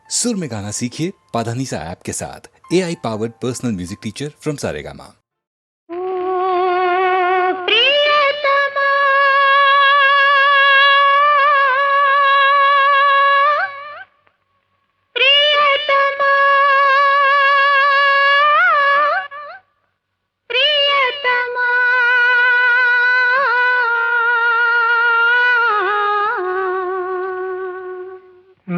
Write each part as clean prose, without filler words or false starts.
सुर में गाना सीखिए पाधानीसा ऐप के साथ। AI powered personal music teacher from Saregama.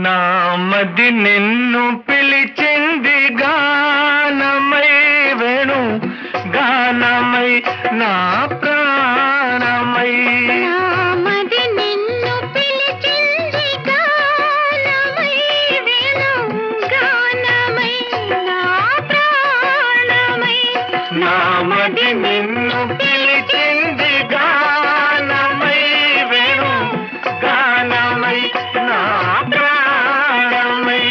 నామది నిన్ను పిలిచింది గానమై వేణు గానమై నా ప్రాణమై నామది నిన్ను పిలిచింది గానమై వేణు గానమై నా ప్రాణమై నామది నిన్ను పిలిచింది గానమై వేణు గానమై నా ప్రాణమై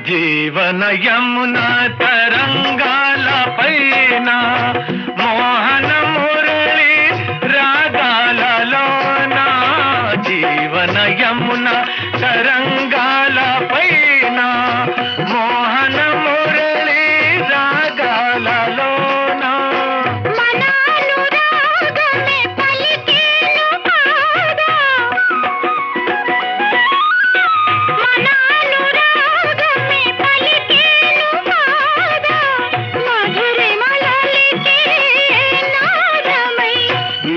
జీవన యమున తరంగాల పైన మోహన మురళి రాగాలలోన జీవన యమున తరంగాల పైన మోహన మురళి రాగాలలోన మనానురాగమే పలికేను పాదా మనానురాగమే పలికేను పాదా మధురిమలలికే నాదమై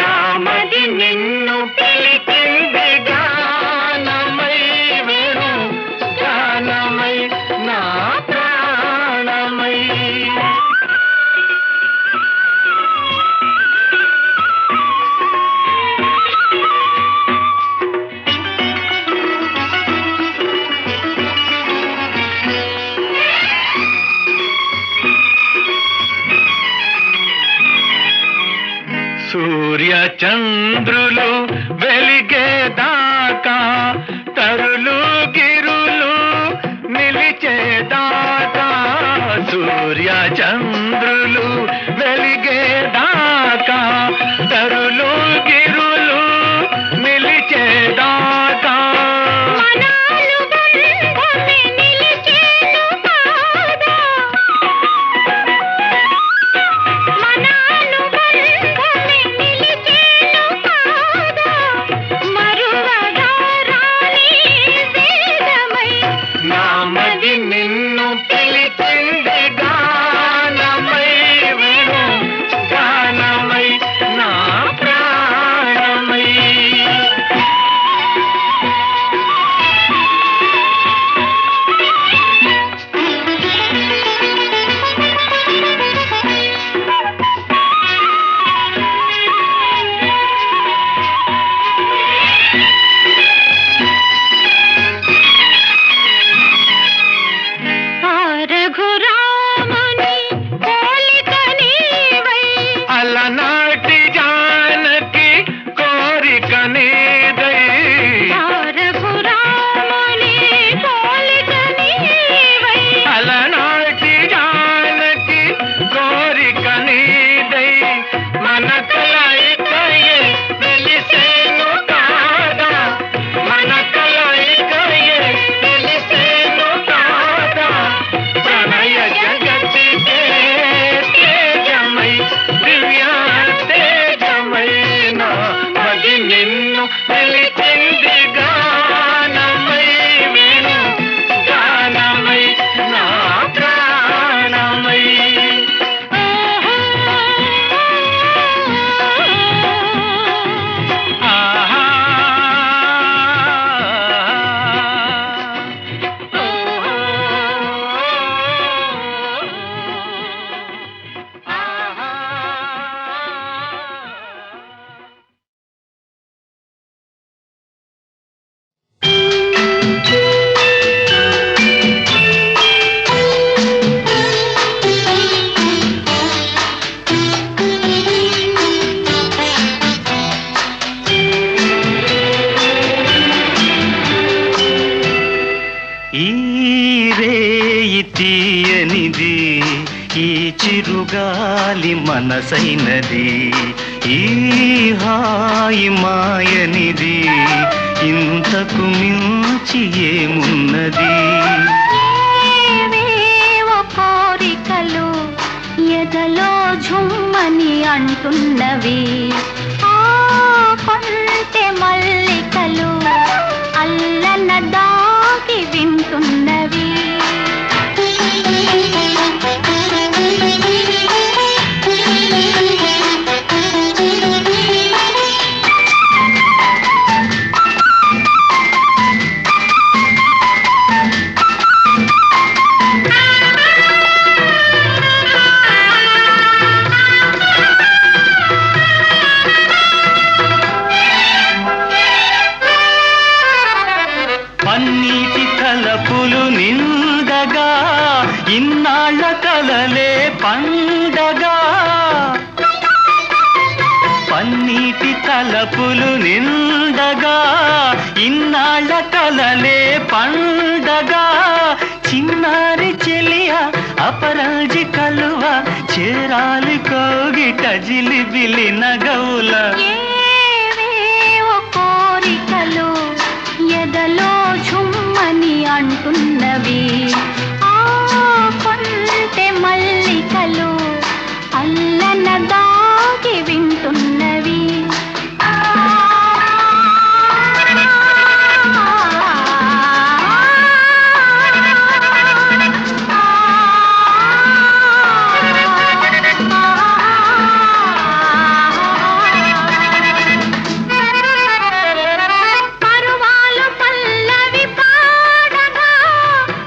నామది నిన్ను పిలిచింది గానమై వేణు గానమై నా ప్రాణమై సూర్య చంద్రులు వెలిగేదాకా తరులు గిరులు నిలిచేదాకా సూర్య చంద్రులు వెలిగేదాకా తరులు గిరులు నిలిచేదాకా మనానుబంధమే నిలిచేను పాదా మనానుబంధమే నిలిచేను పాదా మరువగా రాని వేదమై నామది నిన్ను పిలిచింది గానమై వేణు గానమై నా ప్రాణమై రఘురాముని పోలిక నీవై అలనాటి జానకి కోరిక నీదై రఘురాముని పోలిక నీవై అలనాటి జానకి కోరిక నీదై మన కలయికయే వెలిసేను కాదా మన కలయికయే వెలిసేను కాదా ప్రణయ జగతికే తేజమై దివ్య తేజమైన మది నిన్ను పిలిచింది గానమై వేణు గానమై నా ప్రాణమై చిరుగాలి మనసైనది ఈ హాయి మాయనిది ఇంతకు మించి ఏమున్నది ఏవేవో కోరికలు ఎదలో ఝుమ్మని అంటున్నవి ఆ కొంటె మల్లికలు అల్లన దాగి వింటున్నవి పన్నీటి తలపులు నిందగా ఇన్నాళ్ళ కలలే పండగా పన్నీటి తలపులు నిందగా ఇన్నాళ్ళ కలలే పండగా చిన్నారి చెలియ అపరాజి కలువ చేరాలి కోగిట జిలిబిలి నగవుల ఏవేవో కోరికలు ఎదలో ఝుమ్మని అంటున్నవి ఆ కొంటె మల్లికలు అల్లన దాగి వింటున్నవి పరువాలు పల్లవి పాడగా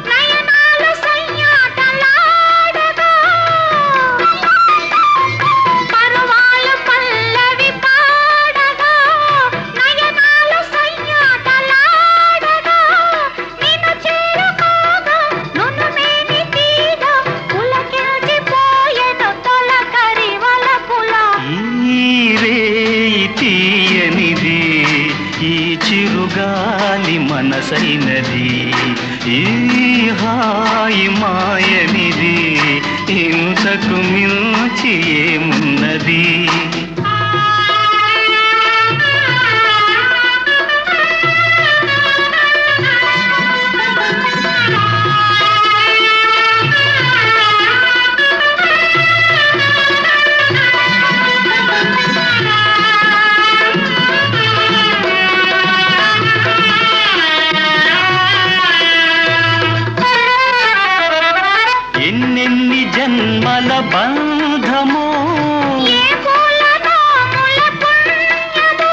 నయనాలు సయ్యాటలాడగా పరువాలు పల్లవి పాడగా నయనాలు సయ్యాటలాడగా నిన్ను చేరుకోగా నునుమేని తీగ పులకించిపోయెను తొలకరి వలపుల ఈ రేయి తీయనిది ఈ చిరుగాలి మనసైనది ఈ హాయి మాయనిది ఇంతకు మించి ఏమున్నది ఎన్నెన్ని జన్మల బంధమో ఏ పూలనోముల పుణ్యమో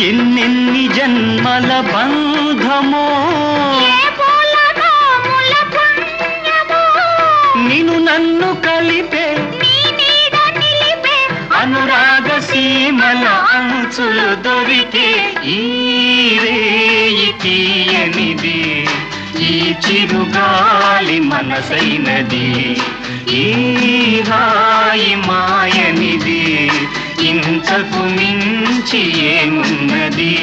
ఎన్నెన్ని జన్మల బంధమో ఏ పూలనోముల పుణ్యమో నిన్ను నన్ను కలిపే నీ నీడ నిలిపే అనురాగ సీమల అంచులు దొరికే ఈ రేయి తీయనిది ఈ చిరుగాలి మనసైనది ఈ హాయి మాయనిది ఇంతకు మించి ఏమున్నది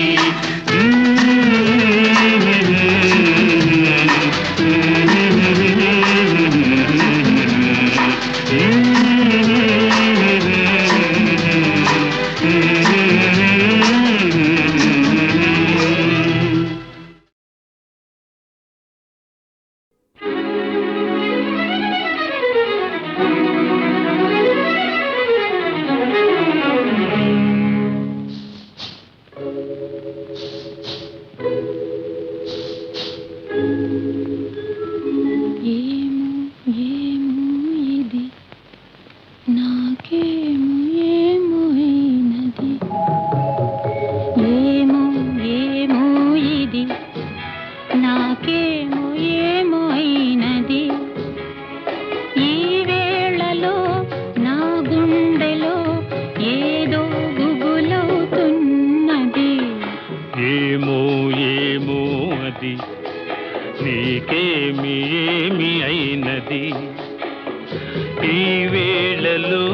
ఈ వేళలో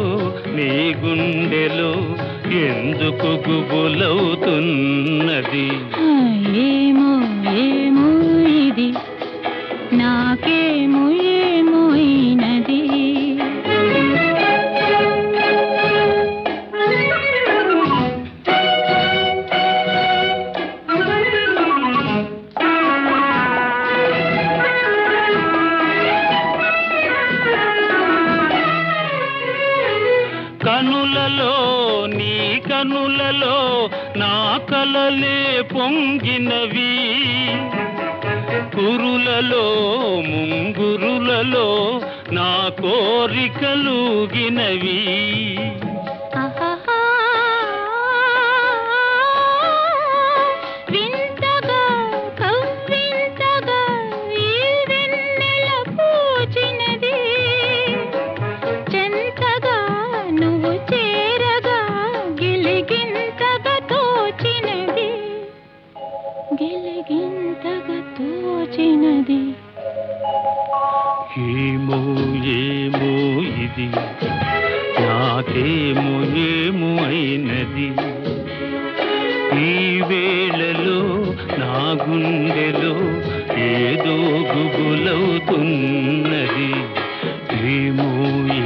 నీ గుండెలో ఎందుకు గుబులవుతున్నది? ఏమో ఏమో ఇది నాకేమో ఏమో కనులలో నా కలలే పొంగినవి, కురులలో ముంగురులలో నా కోరికలుగినవి. వింతగా కవ్వింతగా ఈ వెన్నెల పూచినది, చెంతగా నువ్వు చేరగా గిలిగింతగా తోచినది, గిలిగింతగా తోచినది. ఏమో ఏమో ఇది నాకేమో ఏమో అయినది, ఈ వేళలో నా గుండెలో ఏదో గుబులవుతున్నది. ఏమో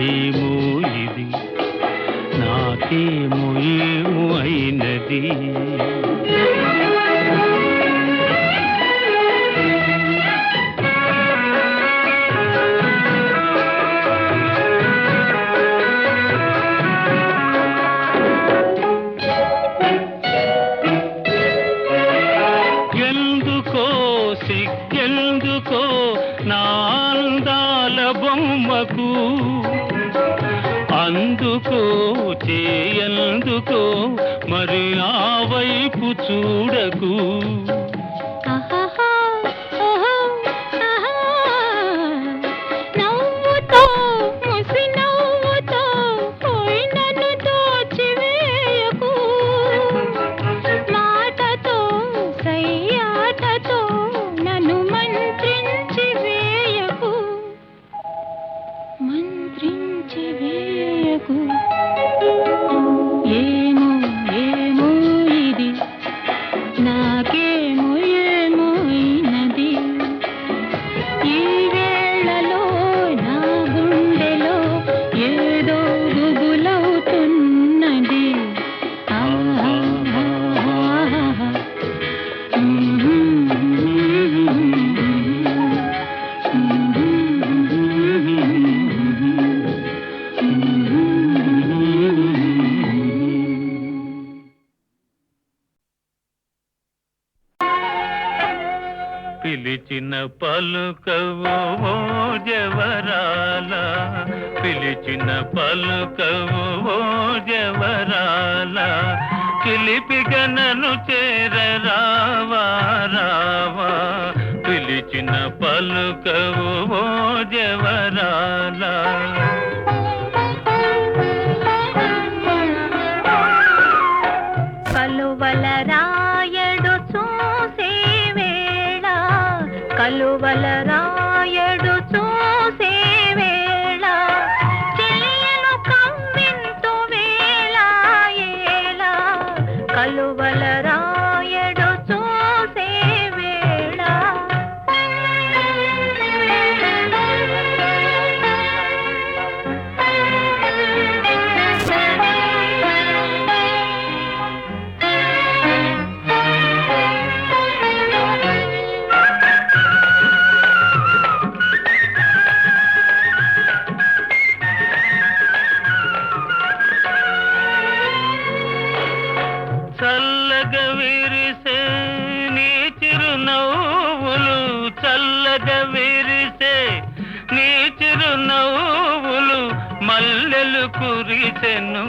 ఏమో ఇది నాకేమో ఏమో అయినది. సిగ్గెందుకో నా అందాల బొమ్మకు, అందుకో చేయందుకో మరి ఆ వైపు చూడకు. నవ్వుతో ముసి నవ్వుతో పోయి నన్ను దోచివేయకు, మాటతో సయ్యాటతో నన్ను మంత్రించి వేయకు, మంత్రించి వేయకు. ఏమో ఏమో ఇది నాకేమో ఏమో అయినది, ఈ వేళలో నా గుండెలో ఏదో గుబులవుతున్నది. పిలిచిన పలుకవు ఓ జవరాల, పిలిచిన పలుకవు ఓ జవరాల, చిలిపిగా నన్ను చేరరావా రావా, పిలిచిన పలుకవు ఓ జవరాల. కలువల రాయడు చూసే వేళ, కలువల రాయడు చూసే వేళ, చెలియను కవ్వింతు వేళ ఏళ, కలువల రాయడు చూసే వేళ. చల్లగా విరిసే నీ చిరునవ్వులు, చల్లగా విరిసే నీ చిరునవ్వులు, మల్లెలు కురిసెను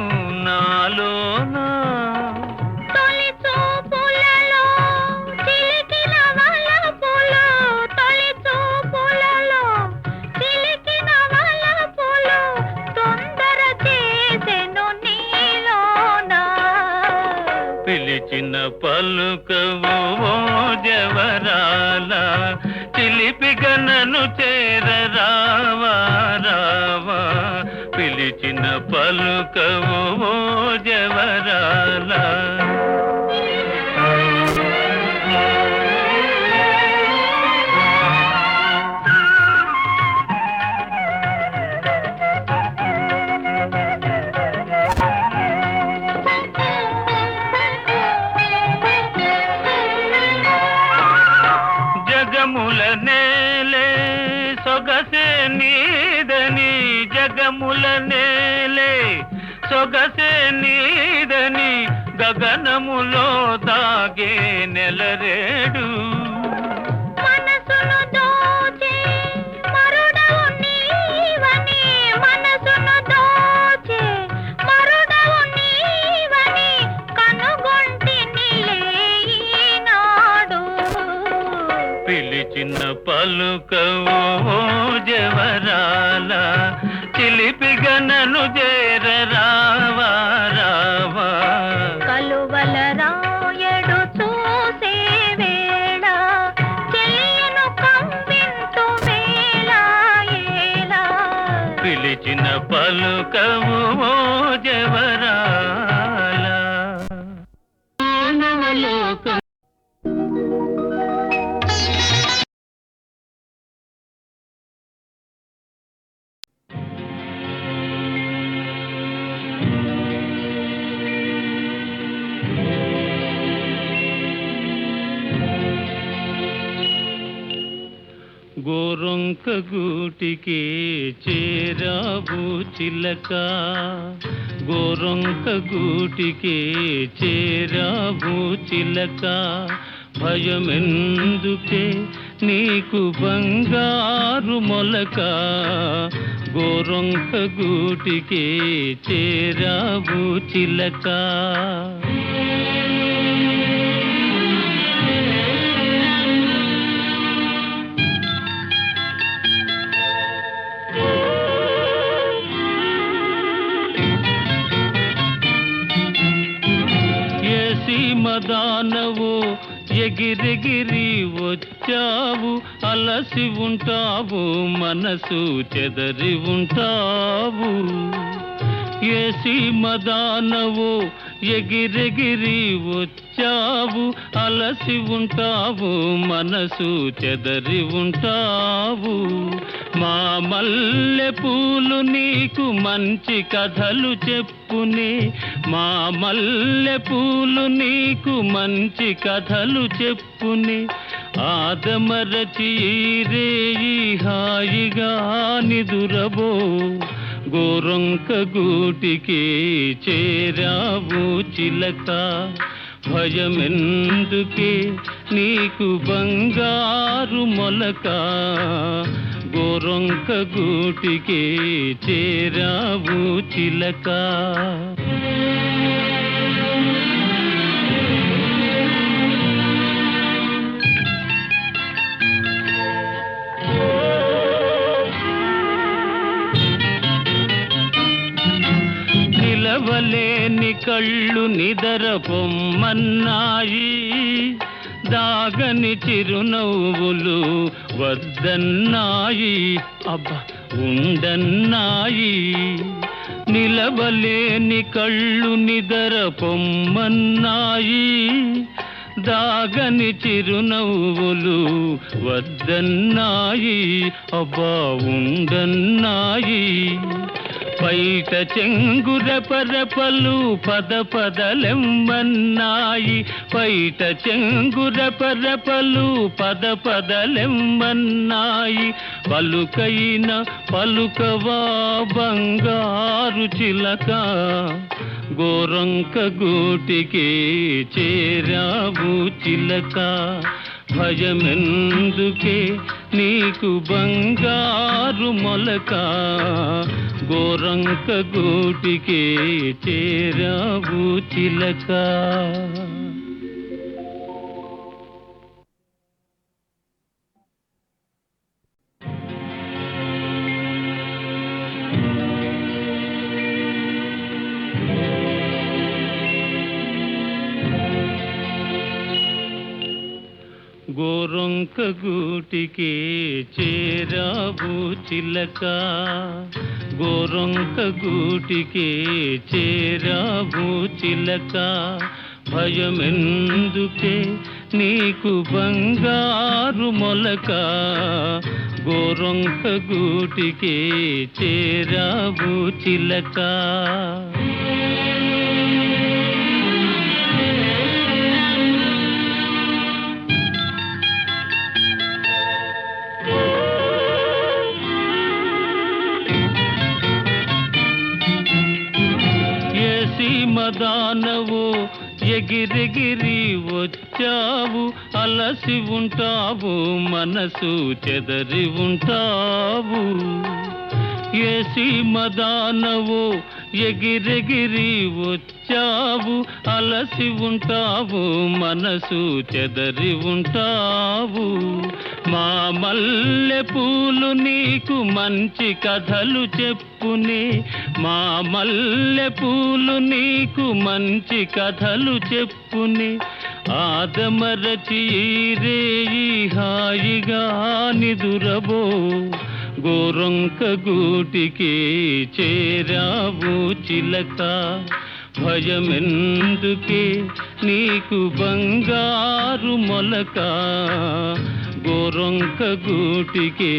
నాలోనా. తొలి చూపులలో చిలికిన వలపులు, తొలి చూపులలో చిలికిన వలపులు, తొందర చేసెను నీలోనా. పిలిచిన పలుకవు ఓ జవరాల, చిలిపిగా నన్ను చేరరావా రావా, పిలిచిన పలుకవు ఓ జవరాల. జగముల నేలే సొగసే నీదని, జగముల నేలే సొగసే నీదని, గగనములో దాగే నెలరేడు మనసును దోచే మరుడవు నీవని, మనసును దోచే మరుడవు నీవని కనుగొంటినిలే ఈనాడు. పిలిచిన పలుకవు జవరాల చిలిపిగా నన్ను చేరరావా రావా. కలువల రాయడు చూసే వేళ చెలియను కవ్వింతు వేళ ఏలా. పిలిచిన పలుకవు జవరాల. గోరొంక గూటికి చేరావు చిలక, గోరొంక గూటికి చేరావు చిలక. భయమెందుకే నీకు బంగారు మొలక, గోరొంక గూటికి చేరావు చిలక. మదానవు ఎగిరెగిరి వచ్చావు, అలసి ఉంటావు మనసు చెదరి ఉంటావు. ఏసి మదానవు ఎగిరెగిరి వచ్చావు, అలసి ఉంటావు మనసు చెదరి ఉంటావు. మా మల్లె పూలు నీకు మంచి కథలు చెప్పునే, మా మల్లె పూలు నీకు మంచి కథలు చెప్పునే. ఆదమరచి రేయి హాయిగా నిదురబో, గోరొంక గూటికి చేరావు చిలక. భయమెందుకే నీకు బంగారు మొలక, గోరొంక గూటికి చేరావు చిలక. నిలవలేని కళ్ళు నిదర పొమ్మన్నాయి, దాగని చిరునవ్వులు వద్దన్నాయి, అబ్బా ఉండన్నాయి. నిలవలేని కళ్ళు నిదర పొమ్మన్నాయి, దాగని చిరునవ్వులు వద్దన్నాయి, అబ్బా ఉండన్నాయి. బయట చెంగుర పరపలు పద పదలెమ్మన్నాయి, బయట చెంగుర పరపలు పద పదలెమ్మన్నాయి. పలుకైన పలుకవా బంగారు చిలక, గోరొంక గూటికి చేరావు చిలక. భయమెందుకే నీకు బంగారు మొలక, గోరొంక గూటికి చేరావు చిలక. గోరొంక గూటికి చేరావు చిలక, గోరొంక గూటికి చేరావు చిలక. భయమెందుకే నీకు బంగారు మొలక, గోరొంక గూటికి చేరావు చిలక. మదానవో ఎగిరెగిరి వచ్చావు, అలసి ఉంటావు, మనసు చెదరి ఉంటావు. ఏసి మదానవో ఎగిరెగిరి వచ్చావు, అలసి ఉంటావు, మనసు చెదరి ఉంటావు. మా మల్లె పూలు నీకు మంచి కథలు చెప్పునే, మా మల్లె పూలు నీకు మంచి కథలు చెప్పునే. ఆదమరచి రేయి హాయిగా నిదురబో, గోరొంక గూటికి చేరావు చిలక. భయమెందుకే నీకు బంగారు మొలక, గోరొంక గూటికి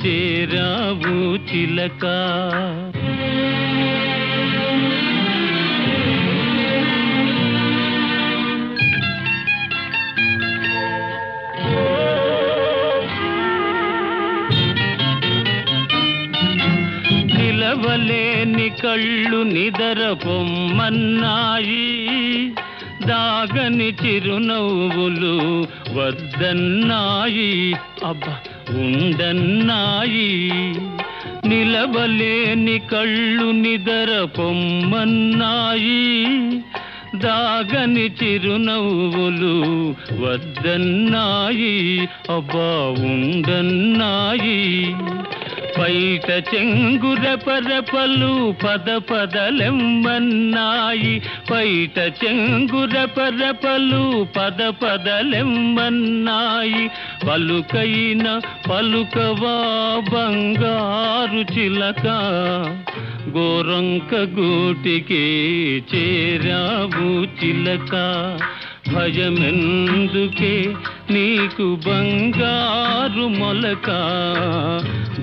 చేరావు చిలక. నిలవలేని కళ్ళు నిదర పొమ్మన్నాయి, దాగని చిరునవ్వులు వద్దన్నాయి, అబ్బా ఉండన్నాయి. నిలవలేని కళ్ళు నిదర పొమ్మన్నాయి, దాగని చిరునవ్వులు వద్దన్నాయి, అబ్బా ఉండన్నాయి. పైట చెంగురెపరెపలు పద పదలెమ్మన్నాయి, పైట చెంగురెపరెపలు పద పదలెమ్మన్నాయి. పలుకైన పలుకవా బంగారు చిలక, గోరొంక గూటికి చేరావు చిలక. భయమెందుకే నీకు బంగారు మొలక,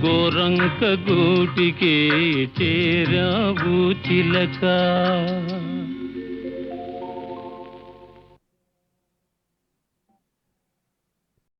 గోరొంక గూటికి చేరావు చిలక.